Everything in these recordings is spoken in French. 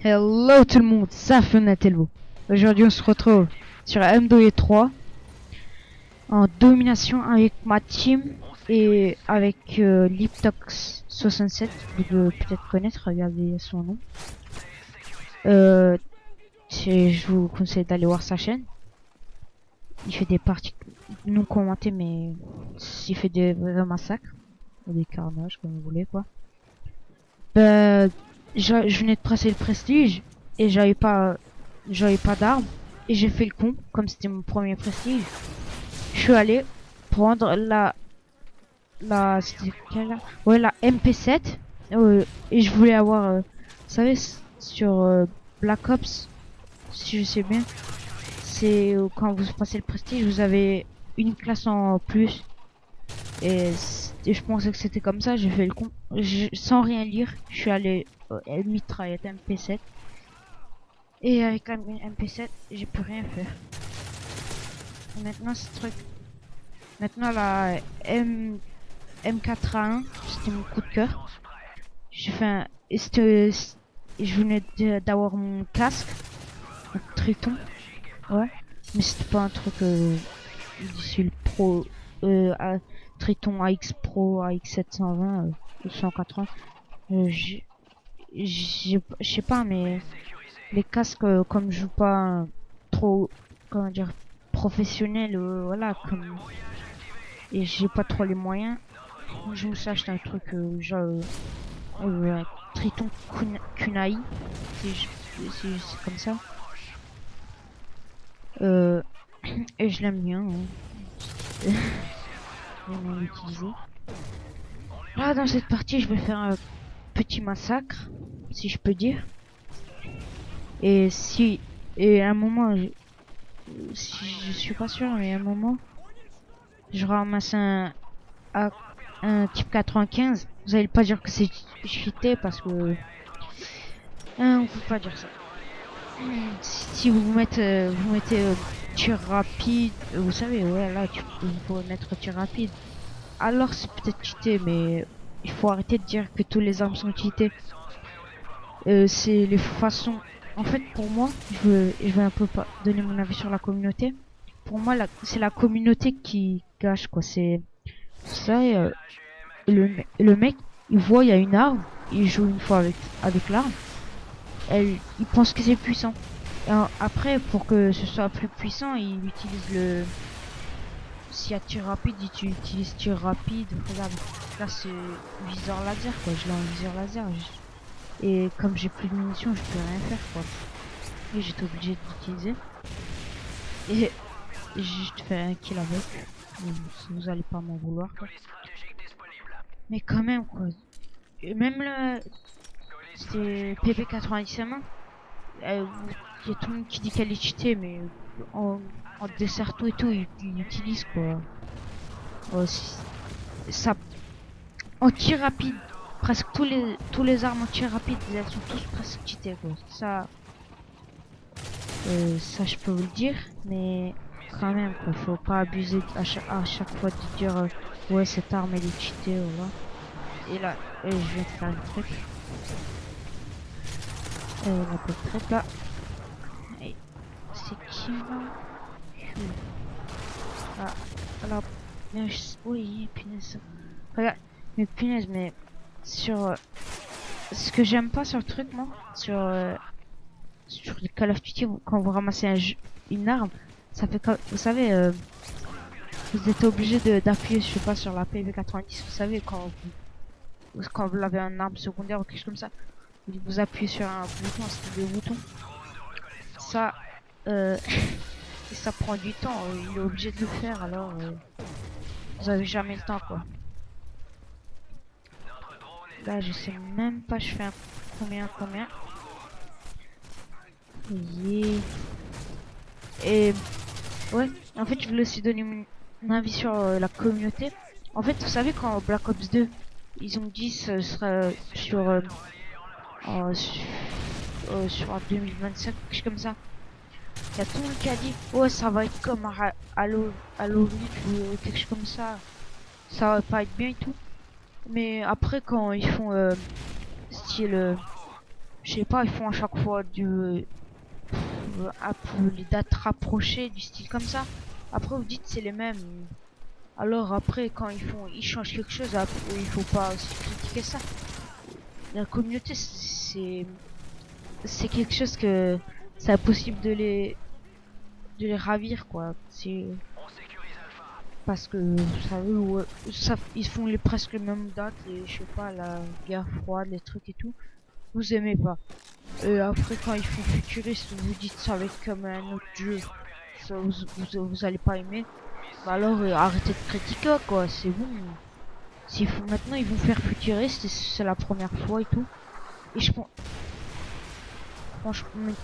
Hello tout le monde, ça fait Natelvo. Aujourd'hui on se retrouve sur M2E3 en domination avec ma team et avec Liptox67, vous devez peut-être connaître, regardez son nom. Je vous conseille d'aller voir sa chaîne. Il fait des parties non commentées mais il fait des vrais massacres, ou des carnages comme vous voulez quoi. Je venais de presser le prestige et j'avais pas d'armes et j'ai fait le con comme c'était mon premier prestige. Je suis allé prendre c'était quelle là, ouais, la MP7 et je voulais avoir vous savez sur Black Ops, si je sais bien, c'est quand vous passez le prestige vous avez une classe en plus et je pensais que c'était comme ça. J'ai fait le con, sans rien lire je suis allé mitraillette MP7 et avec la MP7 j'ai pu rien faire. Et maintenant ce truc, maintenant la M4A1 c'était mon coup de cœur. J'ai fait un je venais d'avoir mon casque, mon Triton, ouais, mais c'était pas un truc d'ici le pro Triton AX Pro AX 720 ou 180. Je sais pas, mais les casques comme je joue pas trop, comment dire, professionnel, voilà, comme, et j'ai pas trop les moyens, je me suis acheté un truc genre un Triton Kunai, c'est comme ça, euh, et je l'aime bien, hein. J'aime bien l'utiliser. Là dans cette partie je vais faire un petit massacre, si je peux dire, et si, et à un moment si je suis pas sûr, mais à un moment je ramasse un type 95. Vous allez pas dire que c'est cheaté parce que on peut pas dire ça. Si vous mettez tir rapide, vous savez, ouais, là vous pouvez mettre tir rapide, alors c'est peut-être cheaté, mais il faut arrêter de dire que tous les armes sont cheatées. C'est les façons. En fait, pour moi, je vais un peu donner mon avis sur la communauté. Pour moi, c'est la communauté qui gâche quoi. C'est ça. Le mec, il voit, il y a une arme, il joue une fois avec l'arme, il pense que c'est puissant. Et après, pour que ce soit plus puissant, il utilise le. S'il y a tir rapide, il utilise tir rapide. Regarde, là c'est viseur laser quoi. Je l'ai en viseur laser. Et comme j'ai plus de munitions, je peux rien faire quoi. Et j'étais obligé d'utiliser. Et j'ai juste fait un kill avec. Vous allez pas m'en vouloir quoi. Mais quand même quoi. Et même le. C'était PP97. Il y a tout le monde qui dit qu'elle est cheatée, mais en desserto et tout, il utilise quoi. Ça, en tir rapide, presque tous les armes en tir rapide, elles sont tous presque cheatées quoi. Ça je peux vous le dire, mais quand même quoi, faut pas abuser à chaque fois de dire ouais cette arme elle est cheatée, voilà. Et là, je vais faire un truc. La petite traite là. Et c'est qui là? Ah, alors, mais oui, punaise. Regarde, mais punaise, mais sur ce que j'aime pas sur le truc, moi, sur les Call of Duty, quand vous ramassez une arme, ça fait comme, vous savez, vous êtes obligé d'appuyer, je sais pas, sur la PV90, vous savez, quand vous avez un arme secondaire ou quelque chose comme ça, vous appuyez sur un bouton, c'est le bouton. Ça, et ça prend du temps, il est obligé de le faire, alors vous avez jamais le temps quoi. Là je sais même pas, je fais un combien. Yeah. Et ouais, en fait je voulais aussi donner mon avis sur la communauté. En fait vous savez quand Black Ops 2 ils ont dit ce sera sur 2027, quelque chose comme ça. Il y a tout le monde qui a dit ouais ça va être comme Halo Reach ou quelque chose comme ça va pas être bien et tout. Mais après quand ils font style je sais pas, ils font à chaque fois un peu les dates rapprochées, du style comme ça. Après, vous dites c'est les mêmes. Alors après, quand ils changent quelque chose, après, il faut pas aussi critiquer ça. La communauté, c'est quelque chose que c'est impossible de les ravir, quoi. C'est parce que vous savez, ils font presque les mêmes dates, et je sais pas, la guerre froide, les trucs et tout. Vous aimez pas. Et après, quand ils font futuriste, vous dites ça va être comme un autre jeu. Ça, vous allez pas aimer. Bah alors, arrêtez de critiquer, quoi. C'est bon. Maintenant, ils vont faire futuriste, et c'est la première fois et tout. Et je pense, franchement,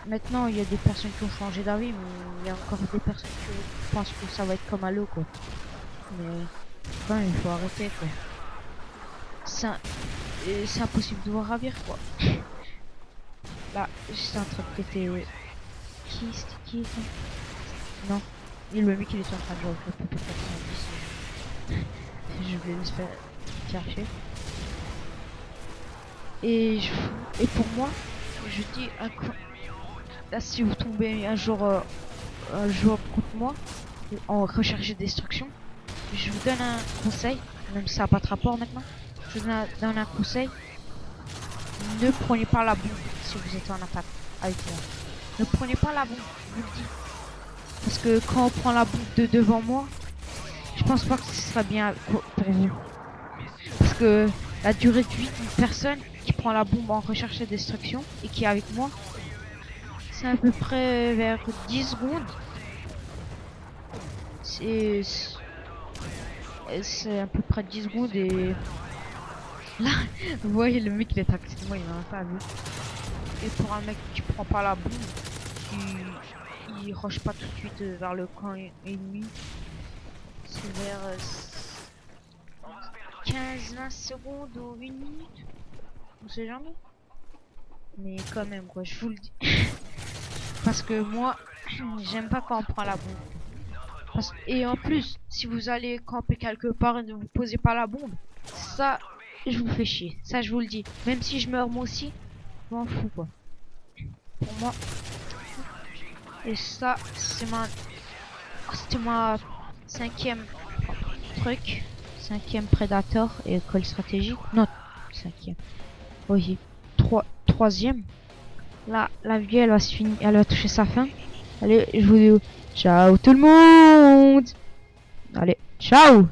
maintenant, il y a des personnes qui ont changé d'avis, mais il y a encore des personnes qui pensent que ça va être comme Halo, quoi. Mais quand même, il faut arrêter, quoi. C'est impossible de voir ravir, quoi. Là, j'étais en train de péter. C'était qui ça? Non. Et le mec il est en train de jouer avec le PP 90. Je vais l'espérer chercher. Et pour moi, je dis là, si vous tombez un jour contre moi en recherche et destruction, je vous donne un conseil, même si ça n'a pas de rapport maintenant. Je vous donne un conseil. Ne prenez pas la bombe si vous êtes en attaque avec moi. Ne prenez pas la bombe, je vous le dis. Parce que quand on prend la bombe de devant moi, je pense pas que ce sera bien pour vous. Parce que la durée de vie d'une personne qui prend la bombe en recherche et destruction et qui est avec moi, c'est à peu près vers 10 secondes. C'est à peu près 10 secondes et là, vous voyez le mec il est à côté de moi, il m'a pas vu. Et pour un mec qui prend pas la bombe, il rush pas tout de suite vers le camp ennemi, c'est vers 15-20 secondes ou 1 minute, on sait jamais. Mais quand même quoi, je vous le dis. Parce que moi, j'aime pas quand on prend la bombe. Et en plus, si vous allez camper quelque part et ne vous posez pas la bombe, ça, je vous fais chier. Ça, je vous le dis. Même si je meurs moi aussi, je m'en fous quoi. Pour moi. Et ça, c'était ma 5e truc. 5e Predator et école stratégique. Non, 5e. Oui, 3e. Là, la vie, elle va se finir. Elle va toucher sa fin. Allez, je vous dis ciao tout le monde. Allez, ciao.